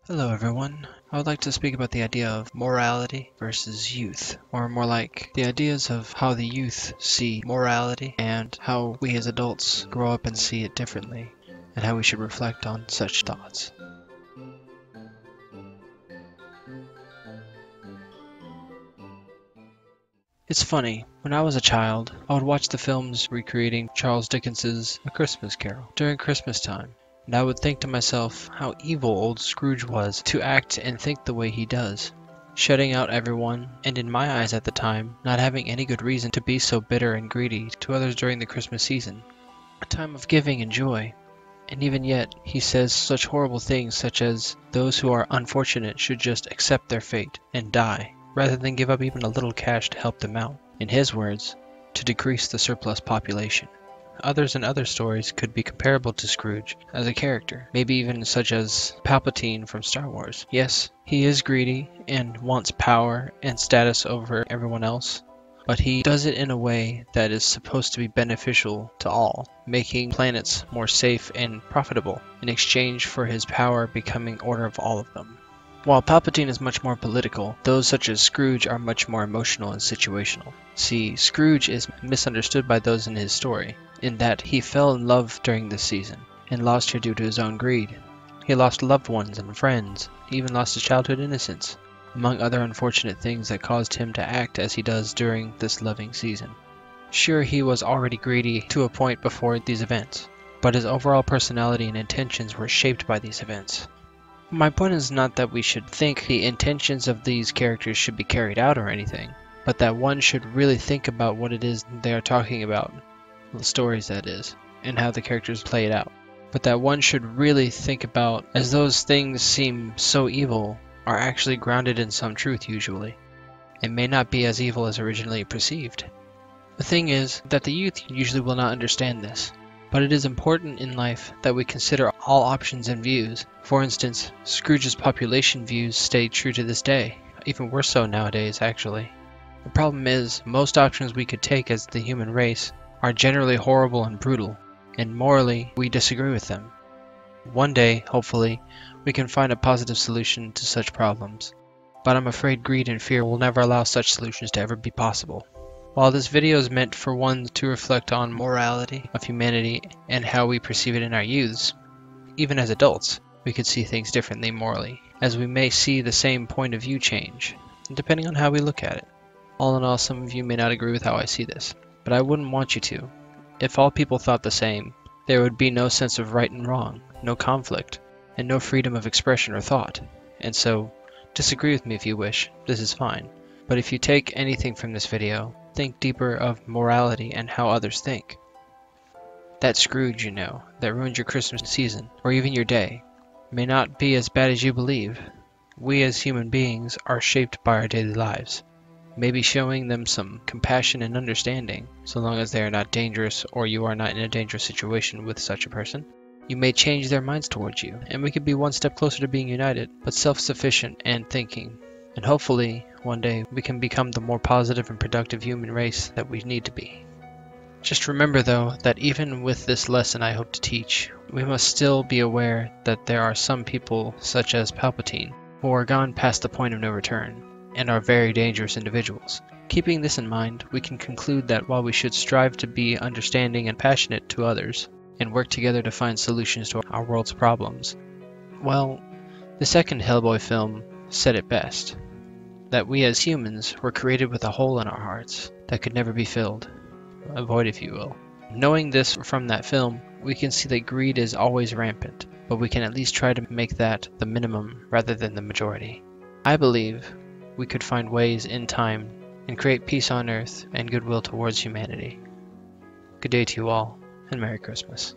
Hello everyone. I would like to speak about the idea of morality versus youth, or more like the ideas of how the youth see morality and how we as adults grow up and see it differently, and how we should reflect on such thoughts. It's funny, when I was a child, I would watch the films recreating Charles Dickens's A Christmas Carol during Christmas time, and I would think to myself how evil old Scrooge was to act and think the way he does, shutting out everyone, and in my eyes at the time, not having any good reason to be so bitter and greedy to others during the Christmas season, a time of giving and joy. And even yet, he says such horrible things such as those who are unfortunate should just accept their fate and die, rather than give up even a little cash to help them out. In his words, to decrease the surplus population. Others in other stories could be comparable to Scrooge as a character, maybe even such as Palpatine from Star Wars. Yes, he is greedy and wants power and status over everyone else, but he does it in a way that is supposed to be beneficial to all, making planets more safe and profitable in exchange for his power becoming order of all of them. While Palpatine is much more political, those such as Scrooge are much more emotional and situational. See, Scrooge is misunderstood by those in his story, in that he fell in love during this season, and lost her due to his own greed. He lost loved ones and friends, he even lost his childhood innocence, among other unfortunate things that caused him to act as he does during this loving season. Sure, he was already greedy to a point before these events, but his overall personality and intentions were shaped by these events. My point is not that we should think the intentions of these characters should be carried out or anything, but that one should really think about what it is they are talking about, the stories that is, and how the characters play it out. But that one should really think about, as those things seem so evil, are actually grounded in some truth usually, and may not be as evil as originally perceived. The thing is that the youth usually will not understand this. But it is important in life that we consider all options and views. For instance, Scrooge's population views stay true to this day, even worse so nowadays actually. The problem is, most options we could take as the human race are generally horrible and brutal, and morally we disagree with them. One day, hopefully, we can find a positive solution to such problems, but I'm afraid greed and fear will never allow such solutions to ever be possible. While this video is meant for one to reflect on morality of humanity and how we perceive it in our youths, even as adults, we could see things differently morally, as we may see the same point of view change, depending on how we look at it. All in all, some of you may not agree with how I see this, but I wouldn't want you to. If all people thought the same, there would be no sense of right and wrong, no conflict, and no freedom of expression or thought. And so, disagree with me if you wish, this is fine. But if you take anything from this video, think deeper of morality and how others think. That Scrooge, you know, that ruined your Christmas season, or even your day, may not be as bad as you believe. We as human beings are shaped by our daily lives. Maybe showing them some compassion and understanding, so long as they are not dangerous or you are not in a dangerous situation with such a person. You may change their minds towards you, and we could be one step closer to being united, but self-sufficient and thinking. And hopefully, one day, we can become the more positive and productive human race that we need to be. Just remember, though, that even with this lesson I hope to teach, we must still be aware that there are some people, such as Palpatine, who are gone past the point of no return, and are very dangerous individuals. Keeping this in mind, we can conclude that while we should strive to be understanding and passionate to others, and work together to find solutions to our world's problems, well, the second Hellboy film said it best. That we as humans were created with a hole in our hearts that could never be filled. A void, if you will. Knowing this from that film, we can see that greed is always rampant, but we can at least try to make that the minimum rather than the majority. I believe we could find ways in time and create peace on earth and goodwill towards humanity. Good day to you all, and Merry Christmas.